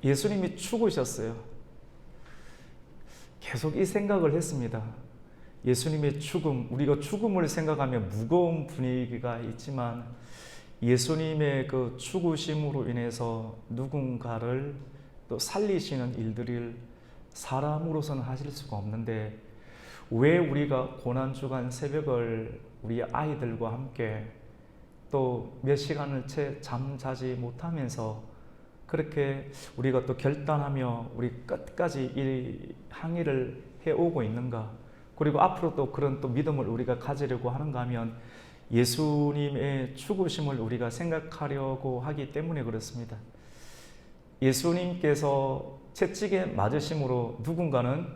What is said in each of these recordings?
예수님이 죽으셨어요. 계속 이 생각을 했습니다. 예수님의 죽음, 우리가 죽음을 생각하면 무거운 분위기가 있지만 예수님의 그 죽으심으로 인해서 누군가를 또 살리시는 일들을 사람으로서는 하실 수가 없는데, 왜 우리가 고난주간 새벽을 우리 아이들과 함께 또 몇 시간을 채 잠자지 못하면서 그렇게 우리가 또 결단하며 우리 끝까지 이 항해를 해오고 있는가, 그리고 앞으로 또 그런 또 믿음을 우리가 가지려고 하는가 하면 예수님의 죽으심을 우리가 생각하려고 하기 때문에 그렇습니다. 예수님께서 채찍에 맞으심으로 누군가는,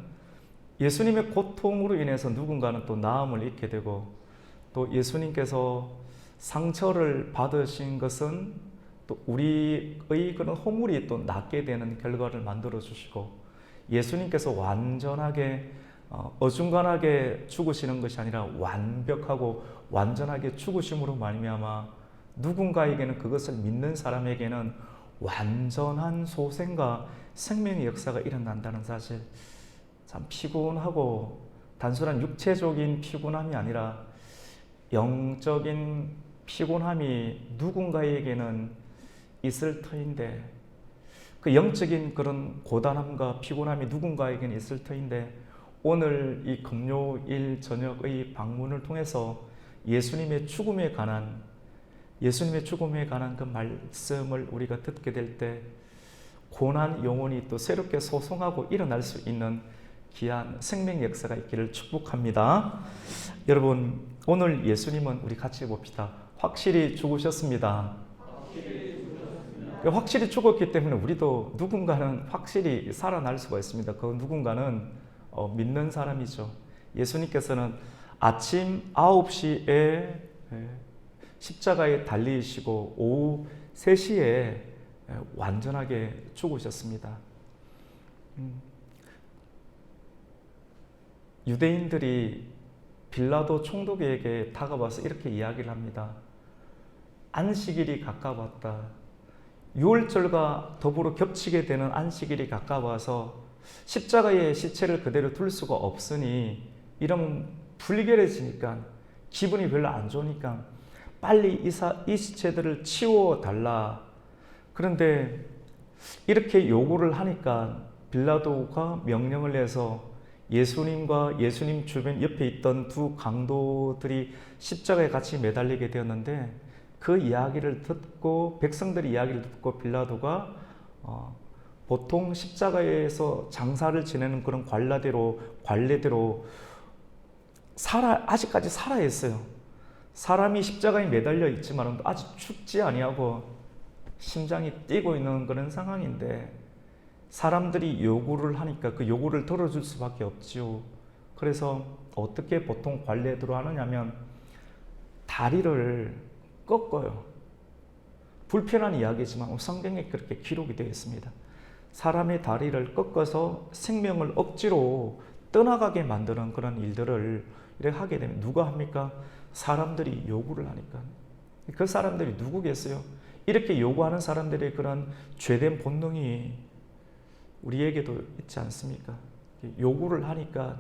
예수님의 고통으로 인해서 누군가는 또 나음을 입게 되고, 또 예수님께서 상처를 받으신 것은 또 우리의 그런 허물이 또 낫게 되는 결과를 만들어 주시고, 예수님께서 완전하게 어중간하게 죽으시는 것이 아니라 완벽하고 완전하게 죽으심으로 말미암아 누군가에게는, 그것을 믿는 사람에게는 완전한 소생과 생명의 역사가 일어난다는 사실, 참 피곤하고 단순한 육체적인 피곤함이 아니라 영적인 피곤함이 누군가에게는 있을 터인데, 그 영적인 그런 고단함과 피곤함이 누군가에게는 있을 터인데, 오늘 이 금요일 저녁의 방문을 통해서 예수님의 죽음에 관한 그 말씀을 우리가 듣게 될 때 고난 영혼이 또 새롭게 소송하고 일어날 수 있는 귀한 생명 역사가 있기를 축복합니다. 여러분, 오늘 예수님은 우리 같이 봅시다. 확실히 죽으셨습니다. 확실히 죽었기 때문에 우리도 누군가는 확실히 살아날 수가 있습니다. 그 누군가는 믿는 사람이죠. 예수님께서는 아침 9시에 십자가에 달리시고 오후 3시에 완전하게 죽으셨습니다. 유대인들이 빌라도 총독에게 다가와서 이렇게 이야기를 합니다. 안식일이 가까웠다. 유월절과 더불어 겹치게 되는 안식일이 가까워서 십자가에 시체를 그대로 둘 수가 없으니, 이러면 불결해지니까, 기분이 별로 안 좋으니까 빨리 이 시체들을 치워달라. 그런데 이렇게 요구를 하니까 빌라도가 명령을 내서 예수님과 예수님 주변 옆에 있던 두 강도들이 십자가에 같이 매달리게 되었는데, 그 이야기를 듣고, 백성들의 이야기를 듣고 빌라도가 보통 십자가에서 장사를 지내는 그런 관례대로 아직까지 살아있어요. 사람이 십자가에 매달려 있지만 아직 죽지 아니하고 심장이 뛰고 있는 그런 상황인데, 사람들이 요구를 하니까 그 요구를 들어줄 수밖에 없지요. 그래서 어떻게 보통 관례대로 하느냐면 다리를 꺾어요. 불편한 이야기지만 성경에 그렇게 기록이 되어 있습니다. 사람의 다리를 꺾어서 생명을 억지로 떠나가게 만드는 그런 일들을 이렇게 하게 되면 누가 합니까? 사람들이 요구를 하니까. 그 사람들이 누구겠어요? 이렇게 요구하는 사람들의 그런 죄된 본능이 우리에게도 있지 않습니까? 요구를 하니까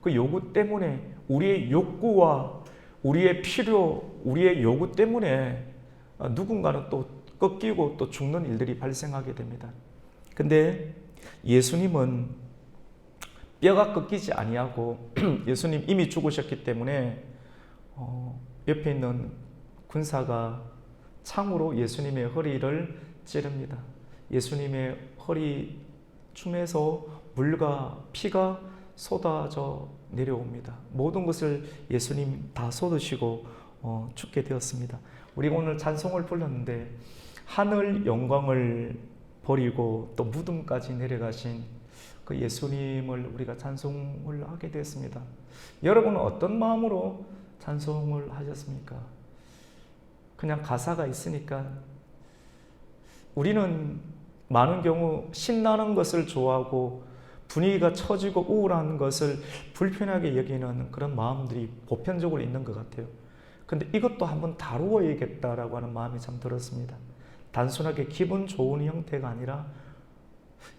그 요구 때문에, 우리의 욕구와 우리의 필요, 우리의 요구 때문에 누군가는 또 꺾이고 또 죽는 일들이 발생하게 됩니다. 근데 예수님은 뼈가 꺾이지 아니하고 예수님 이미 죽으셨기 때문에 옆에 있는 군사가 창으로 예수님의 허리를 찌릅니다. 예수님의 허리춤에서 물과 피가 쏟아져 내려옵니다. 모든 것을 예수님 다 쏟으시고 죽게 되었습니다. 우리가 오늘 찬송을 불렀는데, 하늘 영광을 버리고 또 무덤까지 내려가신 그 예수님을 우리가 찬송을 하게 되었습니다. 여러분은 어떤 마음으로 찬송을 하셨습니까? 그냥 가사가 있으니까. 우리는 많은 경우 신나는 것을 좋아하고 분위기가 처지고 우울한 것을 불편하게 여기는 그런 마음들이 보편적으로 있는 것 같아요. 근데 이것도 한번 다루어야겠다라고 하는 마음이 참 들었습니다. 단순하게 기분 좋은 형태가 아니라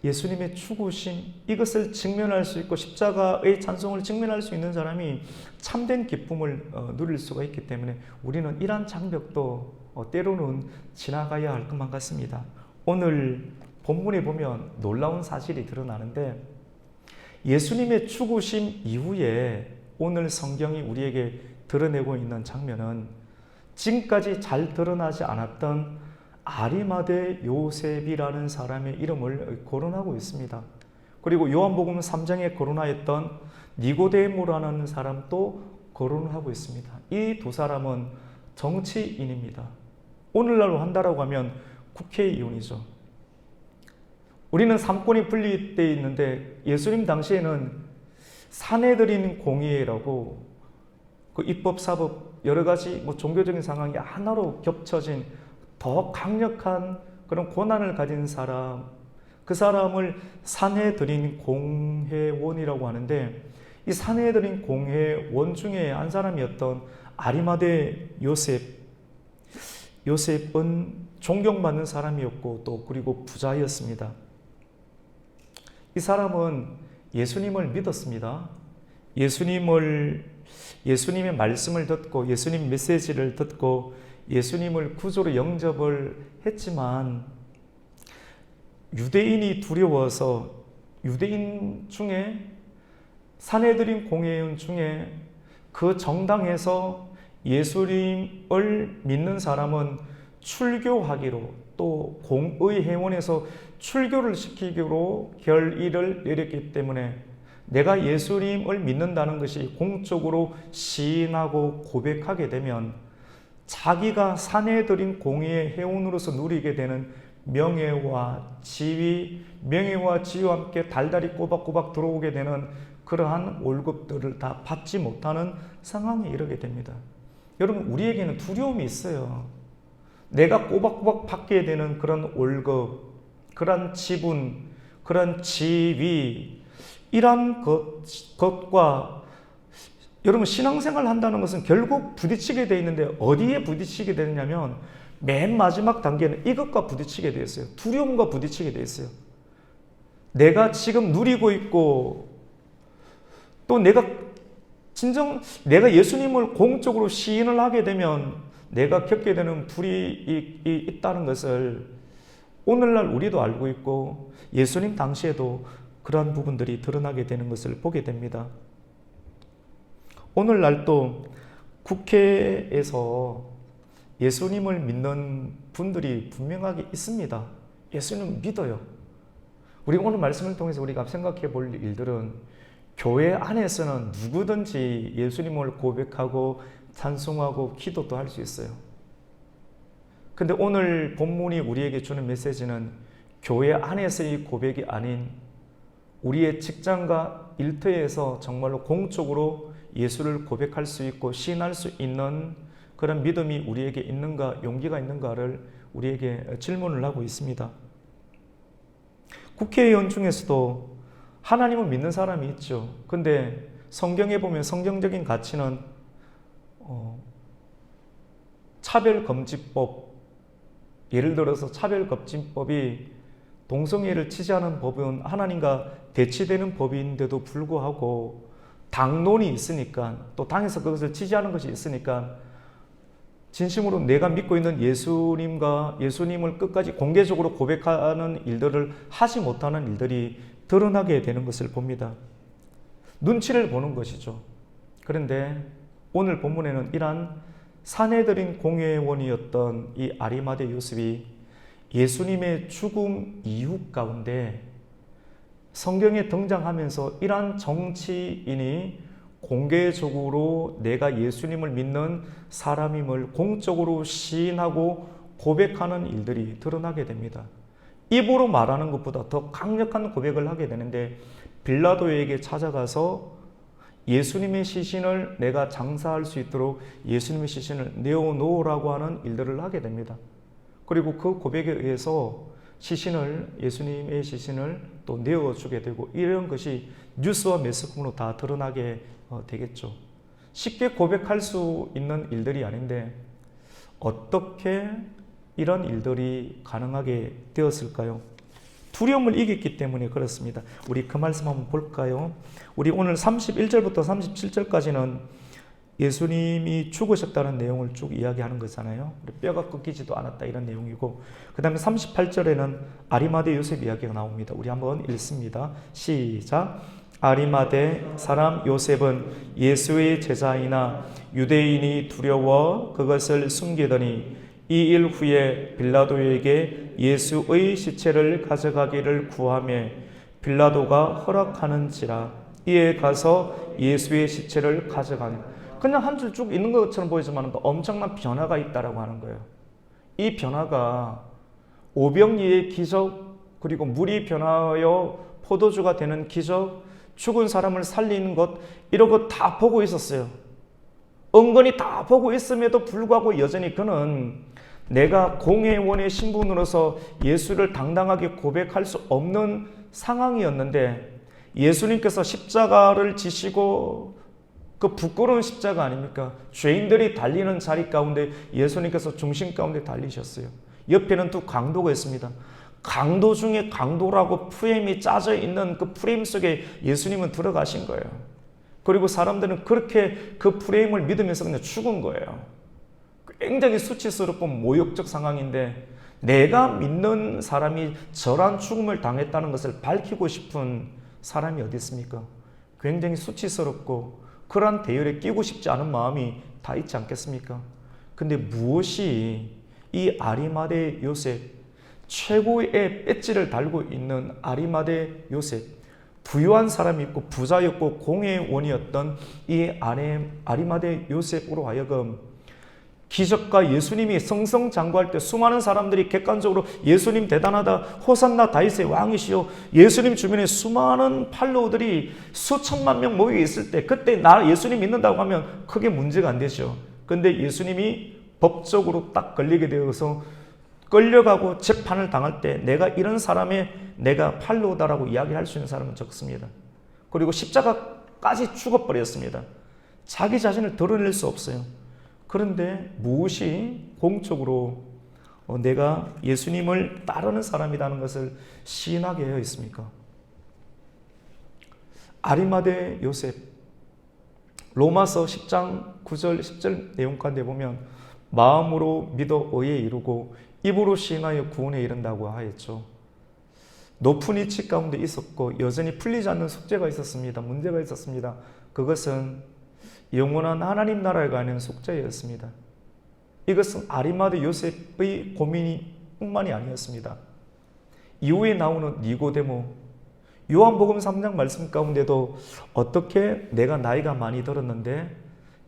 예수님의 죽으심, 이것을 직면할 수 있고 십자가의 찬송을 직면할 수 있는 사람이 참된 기쁨을 누릴 수가 있기 때문에 우리는 이러한 장벽도 때로는 지나가야 할 것만 같습니다. 오늘 본문에 보면 놀라운 사실이 드러나는데, 예수님의 죽으심 이후에 오늘 성경이 우리에게 드러내고 있는 장면은 지금까지 잘 드러나지 않았던 아리마대 요셉이라는 사람의 이름을 거론하고 있습니다. 그리고 요한복음 3장에 거론하였던 니고데모라는 사람도 거론을 하고 있습니다. 이 두 사람은 정치인입니다. 오늘날로 한다라고 하면 국회의원이죠. 우리는 삼권이 분리되어 있는데 예수님 당시에는 사내들인 공의회라고 그 입법, 사법 여러 가지 종교적인 상황이 하나로 겹쳐진 더 강력한 그런 권한을 가진 사람, 그 사람을 사내들인 공회원이라고 하는데, 이 사내들인 공회원 중에 한 사람이었던 아리마대 요셉은 존경받는 사람이었고 또 그리고 부자였습니다. 이 사람은 예수님을 믿었습니다. 예수님의 말씀을 듣고 예수님 메시지를 듣고 예수님을 구주로 영접을 했지만 유대인이 두려워서 유대인 중에 사내들인 공회원 중에 그 정당에서 예수님을 믿는 사람은 출교하기로 또 공의회원에서 출교를 시키기로 결의를 내렸기 때문에 내가 예수님을 믿는다는 것이 공적으로 시인하고 고백하게 되면 자기가 사내들인 공의회 회원으로서 누리게 되는 명예와 지위와 함께 달달이 꼬박꼬박 들어오게 되는 그러한 월급들을 다 받지 못하는 상황에 이르게 됩니다. 여러분, 우리에게는 두려움이 있어요. 내가 꼬박꼬박 받게 되는 그런 월급, 그런 지분, 그런 지위, 이런 것과 여러분, 신앙생활을 한다는 것은 결국 부딪히게 되어 있는데 어디에 부딪히게 되느냐면 맨 마지막 단계는 이것과 부딪히게 되어 있어요. 두려움과 부딪히게 되어 있어요. 내가 지금 누리고 있고 또 내가 예수님을 공적으로 시인을 하게 되면 내가 겪게 되는 불이익이 있다는 것을 오늘날 우리도 알고 있고 예수님 당시에도 그러한 부분들이 드러나게 되는 것을 보게 됩니다. 오늘날 또 국회에서 예수님을 믿는 분들이 분명하게 있습니다. 예수님을 믿어요. 우리 오늘 말씀을 통해서 우리가 생각해 볼 일들은 교회 안에서는 누구든지 예수님을 고백하고 찬송하고 기도도 할 수 있어요. 근데 오늘 본문이 우리에게 주는 메시지는 교회 안에서의 고백이 아닌 우리의 직장과 일터에서 정말로 공적으로 예수를 고백할 수 있고 시인할 수 있는 그런 믿음이 우리에게 있는가, 용기가 있는가를 우리에게 질문을 하고 있습니다. 국회의원 중에서도 하나님을 믿는 사람이 있죠. 근데 성경에 보면 성경적인 가치는 차별금지법, 예를 들어서 차별금지법이 동성애를 취재하는 법은 하나님과 대치되는 법인데도 불구하고 당론이 있으니까, 또 당에서 그것을 취재하는 것이 있으니까 진심으로 내가 믿고 있는 예수님을 끝까지 공개적으로 고백하는 일들을 하지 못하는 일들이 드러나게 되는 것을 봅니다. 눈치를 보는 것이죠. 그런데 오늘 본문에는 이러한 사내들인 공회원이었던 이 아리마대 요셉이 예수님의 죽음 이후 가운데 성경에 등장하면서 이러한 정치인이 공개적으로 내가 예수님을 믿는 사람임을 공적으로 시인하고 고백하는 일들이 드러나게 됩니다. 입으로 말하는 것보다 더 강력한 고백을 하게 되는데 빌라도에게 찾아가서 예수님의 시신을 내가 장사할 수 있도록 예수님의 시신을 내어놓으라고 하는 일들을 하게 됩니다. 그리고 그 고백에 의해서 예수님의 시신을 또 내어주게 되고 이런 것이 뉴스와 매스컴으로 다 드러나게 되겠죠. 쉽게 고백할 수 있는 일들이 아닌데 어떻게 이런 일들이 가능하게 되었을까요? 두려움을 이겼기 때문에 그렇습니다. 우리 그 말씀 한번 볼까요? 우리 오늘 31절부터 37절까지는 예수님이 죽으셨다는 내용을 쭉 이야기하는 거잖아요. 우리 뼈가 꺾이지도 않았다 이런 내용이고, 그 다음에 38절에는 아리마대 요셉 이야기가 나옵니다. 우리 한번 읽습니다. 시작. 아리마대 사람 요셉은 예수의 제자이나 유대인이 두려워 그것을 숨기더니 2일 후에 빌라도에게 예수의 시체를 가져가기를 구하며 빌라도가 허락하는지라. 이에 가서 예수의 시체를 가져가니, 그냥 한 줄 쭉 있는 것처럼 보이지만 엄청난 변화가 있다라고 하는 거예요. 이 변화가 오병이의 기적, 그리고 물이 변하여 포도주가 되는 기적, 죽은 사람을 살리는 것, 이런 거 다 보고 있었어요. 은근히 다 보고 있음에도 불구하고 여전히 그는 내가 공회원의 신분으로서 예수를 당당하게 고백할 수 없는 상황이었는데, 예수님께서 십자가를 지시고, 그 부끄러운 십자가 아닙니까? 죄인들이 달리는 자리 가운데 예수님께서 중심 가운데 달리셨어요. 옆에는 또 강도가 있습니다. 강도 중에 강도라고 프레임이 짜져 있는 그 프레임 속에 예수님은 들어가신 거예요. 그리고 사람들은 그렇게 그 프레임을 믿으면서 그냥 죽은 거예요. 굉장히 수치스럽고 모욕적 상황인데, 내가 믿는 사람이 저런 죽음을 당했다는 것을 밝히고 싶은 사람이 어디 있습니까? 굉장히 수치스럽고 그러한 대열에 끼고 싶지 않은 마음이 다 있지 않겠습니까? 근데 무엇이 이 아리마대 요셉, 최고의 배지를 달고 있는 아리마대 요셉, 부유한 사람이 있고 부자였고 공회원이었던 이 아리마대 요셉으로 하여금 기적과 예수님이 승승장구할 때 수많은 사람들이 객관적으로 예수님 대단하다, 호산나 다윗의 왕이시오, 예수님 주변에 수많은 팔로우들이 수천만 명 모여 있을 때, 그때 나 예수님 믿는다고 하면 크게 문제가 안 되죠. 근데 예수님이 법적으로 딱 걸리게 되어서 끌려가고 재판을 당할 때 내가 이런 사람의 내가 팔로우다라고 이야기할 수 있는 사람은 적습니다. 그리고 십자가까지 죽어버렸습니다. 자기 자신을 드러낼 수 없어요. 그런데 무엇이 공적으로 내가 예수님을 따르는 사람이라는 것을 시인하게 하여 있습니까? 아리마대 요셉, 로마서 10장 9절 10절 내용 가운데 보면 마음으로 믿어 의에 이르고 입으로 시인하여 구원에 이른다고 하였죠. 높은 위치 가운데 있었고 여전히 풀리지 않는 숙제가 있었습니다. 문제가 있었습니다. 그것은 영원한 하나님 나라에 가는 숙제였습니다. 이것은 아리마대 요셉의 고민이 뿐만이 아니었습니다. 이후에 나오는 니고데모, 요한복음 3장 말씀 가운데도 어떻게 내가 나이가 많이 들었는데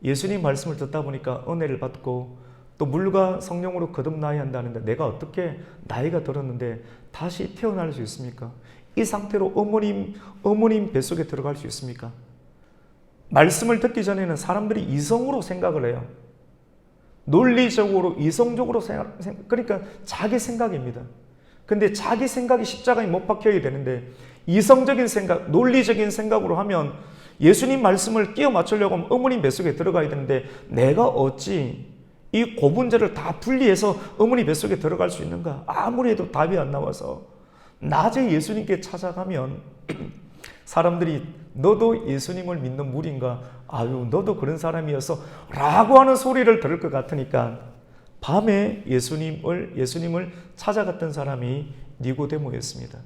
예수님 말씀을 듣다 보니까 은혜를 받고 또 물과 성령으로 거듭나야 한다는데 내가 어떻게 나이가 들었는데 다시 태어날 수 있습니까? 이 상태로 어머님 뱃속에 들어갈 수 있습니까? 말씀을 듣기 전에는 사람들이 이성으로 생각을 해요. 논리적으로, 이성적으로 그러니까 자기 생각입니다. 근데 자기 생각이 십자가에 못 박혀야 되는데 이성적인 생각, 논리적인 생각으로 하면 예수님 말씀을 끼워 맞추려고 하면 어머님 뱃속에 들어가야 되는데 내가 어찌 이 고분자를 다 분리해서 어머니 뱃속에 들어갈 수 있는가? 아무리 해도 답이 안 나와서 낮에 예수님께 찾아가면 사람들이 너도 예수님을 믿는 무리인가? 아유, 너도 그런 사람이어서 라고 하는 소리를 들을 것 같으니까 밤에 예수님을 찾아갔던 사람이 니고데모였습니다.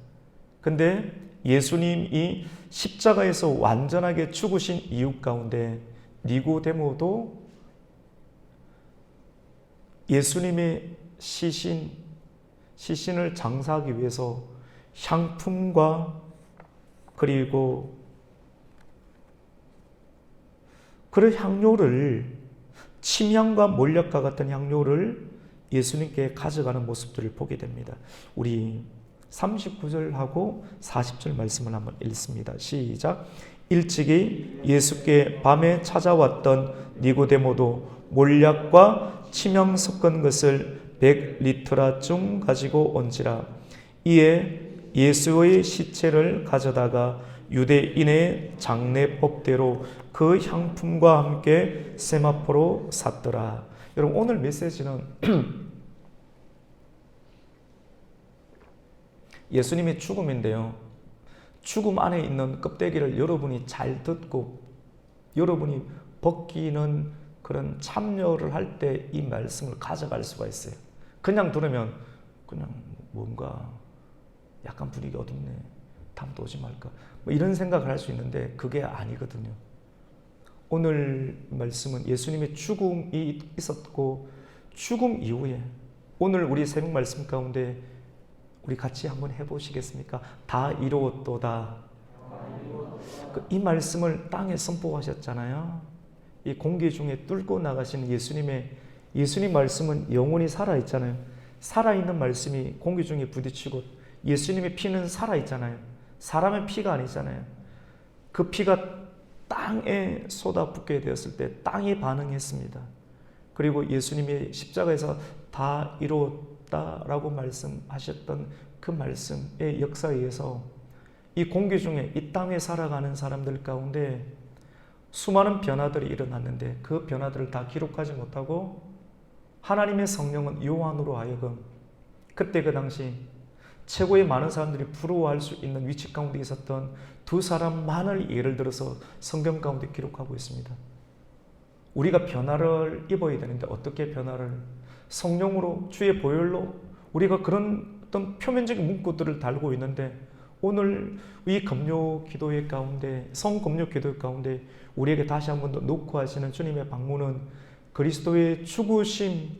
근데 예수님이 십자가에서 완전하게 죽으신 이유 가운데 니고데모도 예수님의 시신을 장사하기 위해서 향품과 그리고 그런 향료를, 침향과 몰약과 같은 향료를 예수님께 가져가는 모습들을 보게 됩니다. 우리 39절하고 40절 말씀을 한번 읽습니다. 시작. 일찍이 예수께 밤에 찾아왔던 니고데모도 몰약과 침향 섞은 것을 100리터라쯤 가지고 온지라. 이에 예수의 시체를 가져다가 유대인의 장례법대로 그 향품과 함께 세마포로 샀더라. 여러분, 오늘 메시지는 예수님의 죽음인데요. 죽음 안에 있는 껍데기를 여러분이 잘 듣고 여러분이 벗기는 그런 참여를 할 때 이 말씀을 가져갈 수가 있어요. 그냥 들으면 그냥 뭔가 약간 분위기 어둡네. 다음도 오지 말까. 뭐 이런 생각을 할 수 있는데 그게 아니거든요. 오늘 말씀은 예수님의 죽음이 있었고 죽음 이후에 오늘 우리 새벽 말씀 가운데 우리 같이 한번 해보시겠습니까? 다 이루었도다. 이 말씀을 땅에 선포하셨잖아요. 이 공기 중에 뚫고 나가시는 예수님 말씀은 영원히 살아있잖아요. 살아있는 말씀이 공기 중에 부딪히고 예수님의 피는 살아있잖아요. 사람의 피가 아니잖아요. 그 피가 땅에 쏟아붓게 되었을 때 땅이 반응했습니다. 그리고 예수님이 십자가에서 다 이루었다라고 말씀하셨던 그 말씀의 역사에 의해서 이 공기 중에 이 땅에 살아가는 사람들 가운데 수많은 변화들이 일어났는데 그 변화들을 다 기록하지 못하고 하나님의 성령은 요한으로 하여금 그때 그 당시 최고의 많은 사람들이 부러워할 수 있는 위치 가운데 있었던 두 사람만을 예를 들어서 성경 가운데 기록하고 있습니다. 우리가 변화를 입어야 되는데 어떻게 변화를? 성령으로 주의 보혈로 우리가 그런 어떤 표면적인 문구들을 달고 있는데 오늘 이 금요 기도회 가운데 성금요 기도회 가운데 우리에게 다시 한 번 더 놓고 하시는 주님의 방문은 그리스도의 죽으심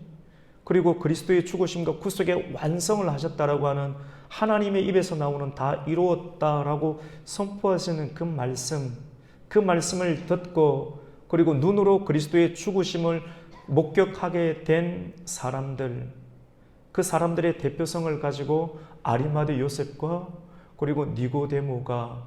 그리고 그리스도의 죽으심과 구속의 완성을 하셨다라고 하는 하나님의 입에서 나오는 다 이루었다라고 선포하시는 그 말씀을 듣고 그리고 눈으로 그리스도의 죽으심을 목격하게 된 사람들, 그 사람들의 대표성을 가지고 아리마대 요셉과 그리고 니고데모가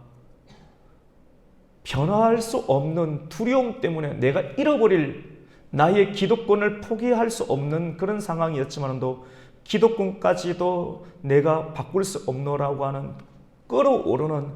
변화할 수 없는 두려움 때문에 내가 잃어버릴 나의 기독권을 포기할 수 없는 그런 상황이었지만도 기독권까지도 내가 바꿀 수 없노라고 하는 끓어오르는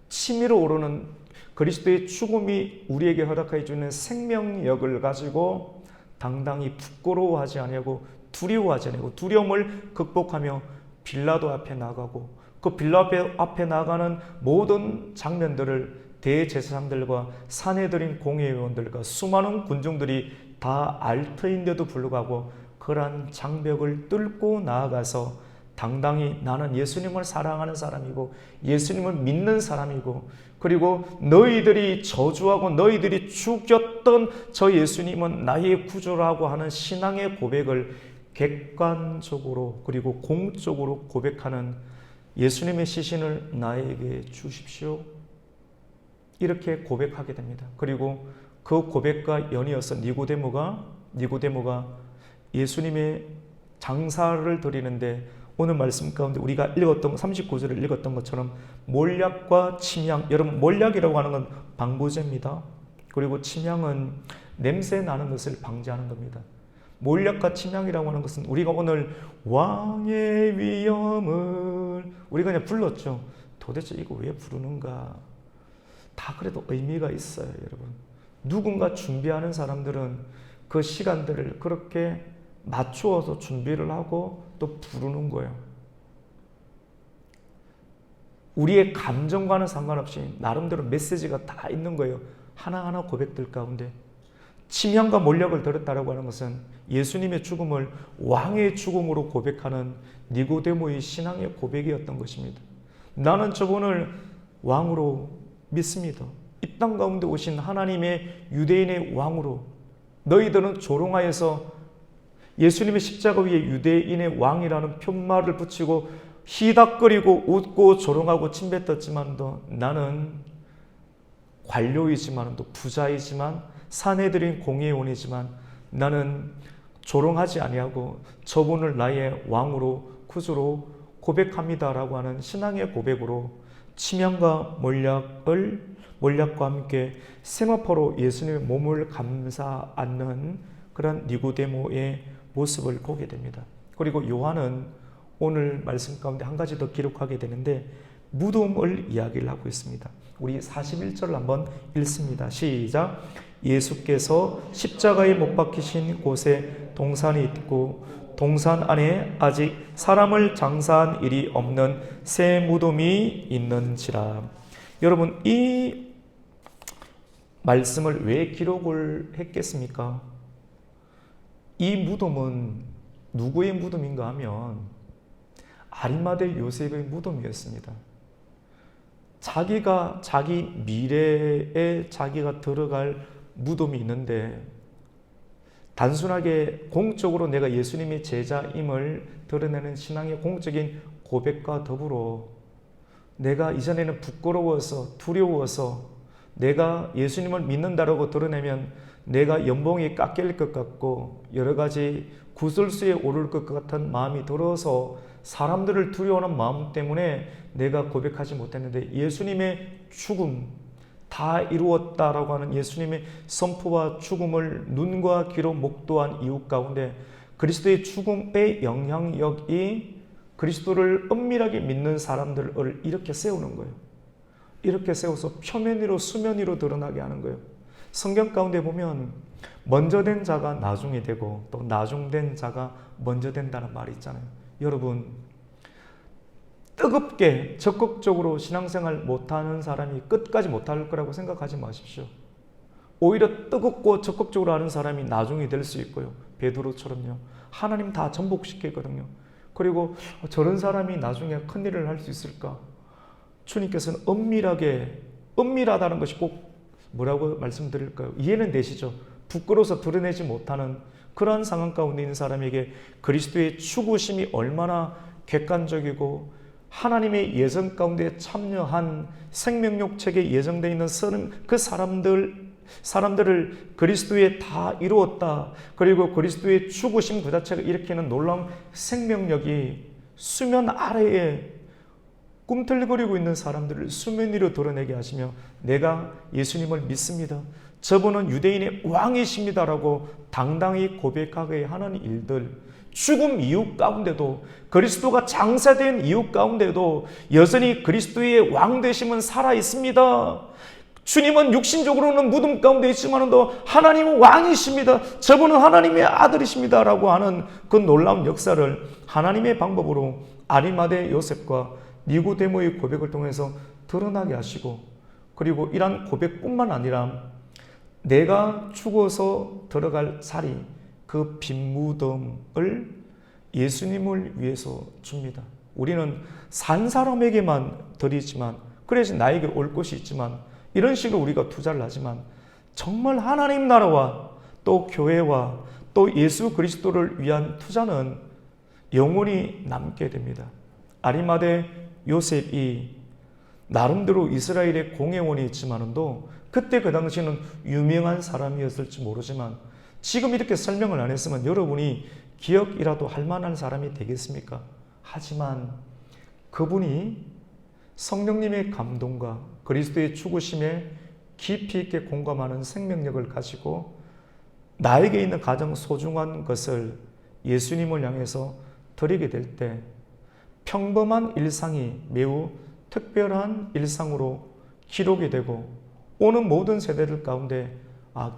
치밀어 오르는 그리스도의 죽음이 우리에게 허락해 주는 생명력을 가지고 당당히 부끄러워하지 아니하고 두려워하지 아니하고 두려움을 극복하며 빌라도 앞에 나가고 그 빌라도 앞에 나가는 모든 장면들을 대제사장들과 사내들인 공회의원들과 수많은 군중들이 다 알 터인데도 불구하고 그러한 장벽을 뚫고 나아가서 당당히 나는 예수님을 사랑하는 사람이고 예수님을 믿는 사람이고 그리고 너희들이 저주하고 너희들이 죽였던 저 예수님은 나의 구주라고 하는 신앙의 고백을 객관적으로 그리고 공적으로 고백하는 예수님의 시신을 나에게 주십시오. 이렇게 고백하게 됩니다. 그리고 그 고백과 연이어서 니고데모가 예수님의 장사를 드리는데 오늘 말씀 가운데 우리가 읽었던 39절을 읽었던 것처럼 몰약과 침향, 여러분 몰약이라고 하는 건 방부제입니다. 그리고 침향은 냄새 나는 것을 방지하는 겁니다. 몰약과 침향이라고 하는 것은 우리가 오늘 왕의 위엄을 우리가 그냥 불렀죠. 도대체 이거 왜 부르는가? 다 그래도 의미가 있어요, 여러분. 누군가 준비하는 사람들은 그 시간들을 그렇게 맞추어서 준비를 하고 또 부르는 거예요. 우리의 감정과는 상관없이 나름대로 메시지가 다 있는 거예요. 하나하나 고백들 가운데. 침향과 몰약을 들었다라고 하는 것은 예수님의 죽음을 왕의 죽음으로 고백하는 니고데모의 신앙의 고백이었던 것입니다. 나는 저분을 왕으로 믿습니다. 이 땅 가운데 오신 하나님의 유대인의 왕으로 너희들은 조롱하여서 예수님의 십자가 위에 유대인의 왕이라는 편말을 붙이고 히닥거리고 웃고 조롱하고 침뱉었지만도 나는 관료이지만 또 부자이지만 사내들인 공회의원이지만 나는 조롱하지 아니하고 저분을 나의 왕으로 구주로 고백합니다라고 하는 신앙의 고백으로 침향과 몰약과 함께 세마포로 예수님의 몸을 감싸 안는 그런 니고데모의 모습을 보게 됩니다. 그리고 요한은 오늘 말씀 가운데 한 가지 더 기록하게 되는데 무덤을 이야기를 하고 있습니다. 우리 41절을 한번 읽습니다. 시작. 예수께서 십자가에 못 박히신 곳에 동산이 있고 동산 안에 아직 사람을 장사한 일이 없는 새 무덤이 있는지라. 여러분, 이 말씀을 왜 기록을 했겠습니까? 이 무덤은 누구의 무덤인가 하면 아리마대 요셉의 무덤이었습니다. 자기가 자기 미래에 자기가 들어갈 무덤이 있는데 단순하게 공적으로 내가 예수님의 제자임을 드러내는 신앙의 공적인 고백과 더불어 내가 이전에는 부끄러워서 두려워서 내가 예수님을 믿는다라고 드러내면 내가 연봉이 깎일 것 같고 여러 가지 구설수에 오를 것 같은 마음이 들어서 사람들을 두려워하는 마음 때문에 내가 고백하지 못했는데 예수님의 죽음 다 이루었다라고 하는 예수님의 선포와 죽음을 눈과 귀로 목도한 이유 가운데 그리스도의 죽음의 영향력이 그리스도를 엄밀하게 믿는 사람들을 이렇게 세우는 거예요. 이렇게 세워서 표면 위로 수면 위로 드러나게 하는 거예요. 성경 가운데 보면 먼저 된 자가 나중에 되고 또 나중된 자가 먼저 된다는 말이 있잖아요. 여러분, 뜨겁게 적극적으로 신앙생활 못하는 사람이 끝까지 못할 거라고 생각하지 마십시오. 오히려 뜨겁고 적극적으로 하는 사람이 나중에 될 수 있고요. 베드로처럼요. 하나님 다 전복시키거든요. 그리고 저런 사람이 나중에 큰일을 할 수 있을까? 주님께서는 엄밀하다는 것이 꼭 뭐라고 말씀드릴까요? 이해는 되시죠? 부끄러워서 드러내지 못하는 그러한 상황 가운데 있는 사람에게 그리스도의 죽으심이 얼마나 객관적이고 하나님의 예정 가운데 참여한 생명력 책에 예정되어 있는 그 사람들을 그리스도에 다 이루었다. 그리고 그리스도의 죽으심 그 자체가 일으키는 놀라운 생명력이 수면 아래에 꿈틀거리고 있는 사람들을 수면 위로 드러내게 하시며 내가 예수님을 믿습니다. 저분은 유대인의 왕이십니다라고 당당히 고백하게 하는 일들, 죽음 이후 가운데도 그리스도가 장사된 이후 가운데도 여전히 그리스도의 왕 되심은 살아 있습니다. 주님은 육신적으로는 무덤 가운데 있지만도 하나님은 왕이십니다. 저분은 하나님의 아들이십니다. 라고 하는 그 놀라운 역사를 하나님의 방법으로 아리마대 요셉과 니고데모의 고백을 통해서 드러나게 하시고 그리고 이러한 고백뿐만 아니라 내가 죽어서 들어갈 자리 그 빈 무덤을 예수님을 위해서 줍니다. 우리는 산 사람에게만 드리지만 그래서 나에게 올 것이 있지만 이런 식으로 우리가 투자를 하지만 정말 하나님 나라와 또 교회와 또 예수 그리스도를 위한 투자는 영원히 남게 됩니다. 아리마대 요셉이 나름대로 이스라엘의 공회원이 있지만도 그때 그 당시에는 유명한 사람이었을지 모르지만 지금 이렇게 설명을 안 했으면 여러분이 기억이라도 할 만한 사람이 되겠습니까? 하지만 그분이 성령님의 감동과 그리스도의 죽으심에 깊이 있게 공감하는 생명력을 가지고 나에게 있는 가장 소중한 것을 예수님을 향해서 드리게 될 때 평범한 일상이 매우 특별한 일상으로 기록이 되고 오는 모든 세대들 가운데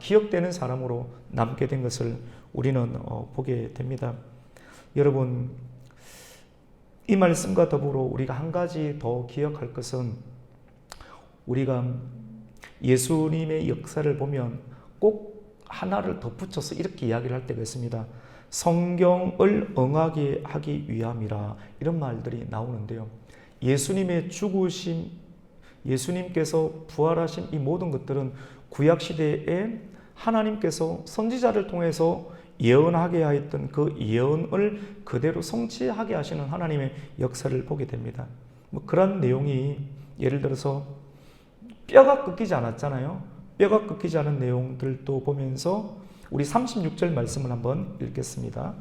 기억되는 사람으로 남게 된 것을 우리는 보게 됩니다. 여러분, 이 말씀과 더불어 우리가 한 가지 더 기억할 것은 우리가 예수님의 역사를 보면 꼭 하나를 덧붙여서 이렇게 이야기를 할 때가 있습니다. 성경을 응하게 하기 위함이라 이런 말들이 나오는데요. 예수님의 죽으심, 예수님께서 부활하신 이 모든 것들은 구약시대에 하나님께서 선지자를 통해서 예언하게 하였던 그 예언을 그대로 성취하게 하시는 하나님의 역사를 보게 됩니다. 그런 내용이 예를 들어서 뼈가 꺾이지 않았잖아요. 뼈가 꺾이지 않은 내용들도 보면서 우리 36절 말씀을 한번 읽겠습니다.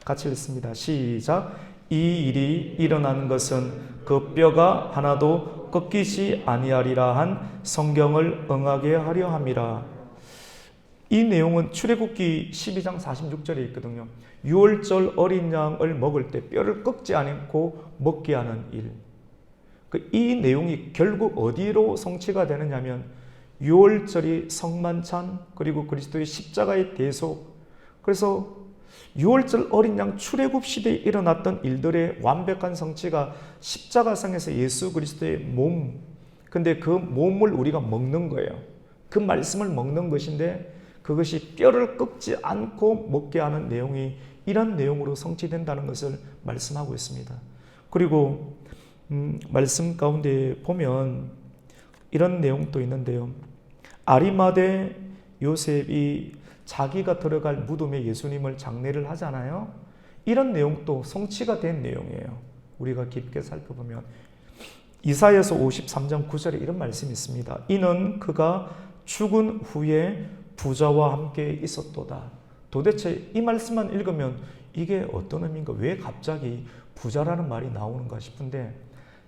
같이 읽습니다. 시작. 이 일이 일어난 것은 그 뼈가 하나도 꺾이지 아니하리라 한 성경을 응하게 하려 함이라. 이 내용은 출애굽기 12장 46절에 있거든요. 6월절 어린 양을 먹을 때 뼈를 꺾지 않고 먹게 하는 일. 이 내용이 결국 어디로 성취가 되느냐면 6월절이 성만찬 그리고 그리스도의 십자가의 대속. 그래서 유월절 어린 양 출애굽 시대에 일어났던 일들의 완벽한 성취가 십자가상에서 예수 그리스도의 몸, 근데 그 몸을 우리가 먹는 거예요. 그 말씀을 먹는 것인데 그것이 뼈를 꺾지 않고 먹게 하는 내용이 이런 내용으로 성취된다는 것을 말씀하고 있습니다. 그리고 말씀 가운데 보면 이런 내용도 있는데요. 아리마대 요셉이 자기가 들어갈 무덤에 예수님을 장례를 하잖아요. 이런 내용도 성취가 된 내용이에요. 우리가 깊게 살펴보면 이사야서 53장 9절에 이런 말씀이 있습니다. 이는 그가 죽은 후에 부자와 함께 있었도다. 도대체 이 말씀만 읽으면 이게 어떤 의미인가? 왜 갑자기 부자라는 말이 나오는가 싶은데,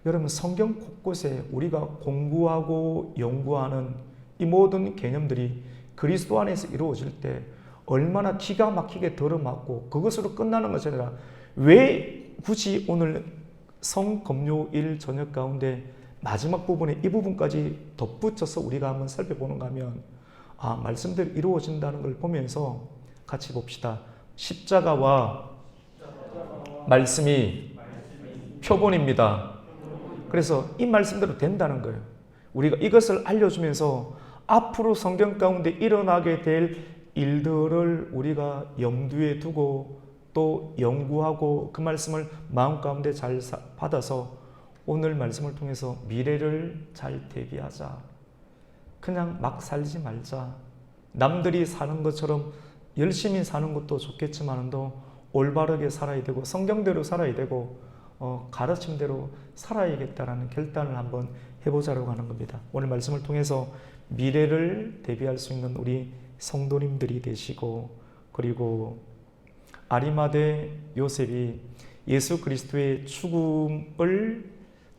여러분 성경 곳곳에 우리가 공부하고 연구하는 이 모든 개념들이 그리스도 안에서 이루어질 때 얼마나 기가 막히게 들어맞고 그것으로 끝나는 것이 아니라 왜 굳이 오늘 성금요일 저녁 가운데 마지막 부분에 이 부분까지 덧붙여서 우리가 한번 살펴보는가 하면, 말씀대로 이루어진다는 걸 보면서 같이 봅시다. 십자가와 말씀이 표본입니다. 그래서 이 말씀대로 된다는 거예요. 우리가 이것을 알려주면서 앞으로 성경 가운데 일어나게 될 일들을 우리가 염두에 두고 또 연구하고 그 말씀을 마음 가운데 잘 받아서 오늘 말씀을 통해서 미래를 잘 대비하자. 그냥 막 살지 말자. 남들이 사는 것처럼 열심히 사는 것도 좋겠지만도 올바르게 살아야 되고 성경대로 살아야 되고 가르침대로 살아야겠다라는 결단을 한번 해보자고 하는 겁니다. 오늘 말씀을 통해서 미래를 대비할 수 있는 우리 성도님들이 되시고, 그리고 아리마대 요셉이 예수 그리스도의 죽음을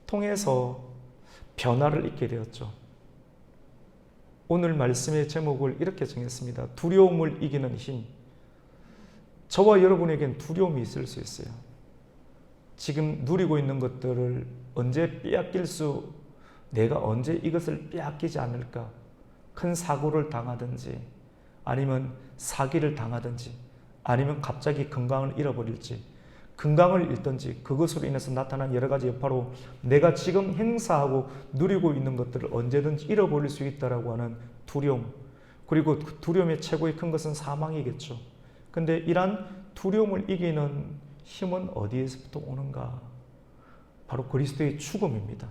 통해서 변화를 잊게 되었죠. 오늘 말씀의 제목을 이렇게 정했습니다. 두려움을 이기는 힘. 저와 여러분에겐 두려움이 있을 수 있어요. 지금 누리고 있는 것들을 언제 내가 언제 이것을 빼앗기지 않을까? 큰 사고를 당하든지, 아니면 사기를 당하든지, 아니면 갑자기 건강을 잃어버릴지, 건강을 잃든지, 그것으로 인해서 나타난 여러 가지 여파로 내가 지금 행사하고 누리고 있는 것들을 언제든지 잃어버릴 수 있다라고 하는 두려움. 그리고 그 두려움의 최고의 큰 것은 사망이겠죠. 근데 이러한 두려움을 이기는 힘은 어디에서부터 오는가? 바로 그리스도의 죽음입니다.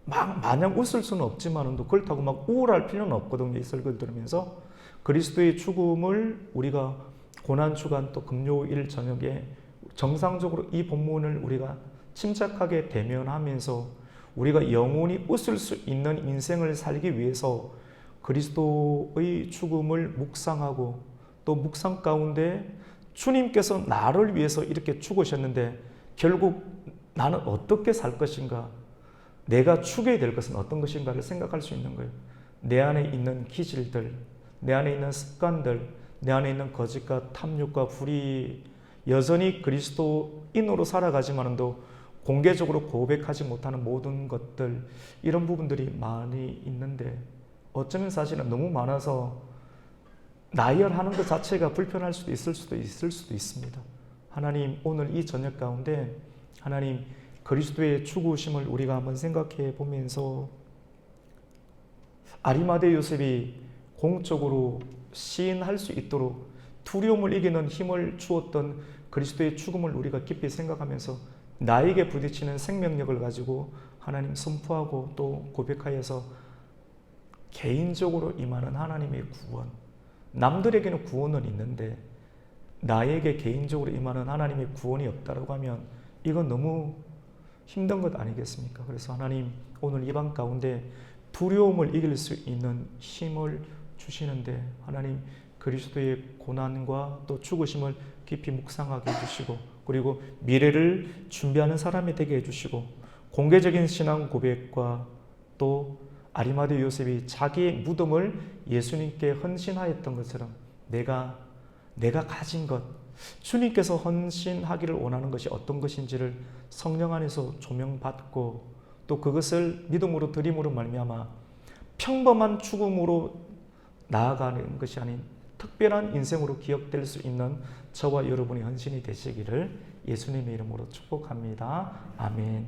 마냥 웃을 수는 없지만도 그렇다고 막 우울할 필요는 없거든요. 이 설교를 들으면서 그리스도의 죽음을 우리가 고난주간 또 금요일 저녁에 정상적으로 이 본문을 우리가 침착하게 대면하면서 우리가 영원히 웃을 수 있는 인생을 살기 위해서 그리스도의 죽음을 묵상하고 또 묵상 가운데 주님께서 나를 위해서 이렇게 죽으셨는데 결국 나는 어떻게 살 것인가? 내가 추구해야 될 것은 어떤 것인가를 생각할 수 있는 거예요. 내 안에 있는 기질들, 내 안에 있는 습관들, 내 안에 있는 거짓과 탐욕과 불의, 여전히 그리스도인으로 살아가지만도 공개적으로 고백하지 못하는 모든 것들, 이런 부분들이 많이 있는데 어쩌면 사실은 너무 많아서 나열하는 것 자체가 불편할 수도 있을 수도 있습니다. 하나님, 오늘 이 저녁 가운데 하나님 그리스도의 죽으심을 우리가 한번 생각해 보면서 아리마대 요셉이 공적으로 시인할 수 있도록 두려움을 이기는 힘을 주었던 그리스도의 죽음을 우리가 깊이 생각하면서 나에게 부딪히는 생명력을 가지고 하나님 선포하고 또 고백하여서 개인적으로 임하는 하나님의 구원. 남들에게는 구원은 있는데 나에게 개인적으로 임하는 하나님의 구원이 없다고 하면 이건 너무 힘든 것 아니겠습니까? 그래서 하나님, 오늘 이 밤 가운데 두려움을 이길 수 있는 힘을 주시는데 하나님 그리스도의 고난과 또 죽으심을 깊이 묵상하게 해주시고, 그리고 미래를 준비하는 사람이 되게 해주시고, 공개적인 신앙 고백과 또 아리마대 요셉이 자기의 무덤을 예수님께 헌신하였던 것처럼 내가 가진 것, 주님께서 헌신하기를 원하는 것이 어떤 것인지를 성령 안에서 조명받고 또 그것을 믿음으로 드림으로 말미암아 평범한 죽음으로 나아가는 것이 아닌 특별한 인생으로 기억될 수 있는 저와 여러분의 헌신이 되시기를 예수님의 이름으로 축복합니다. 아멘.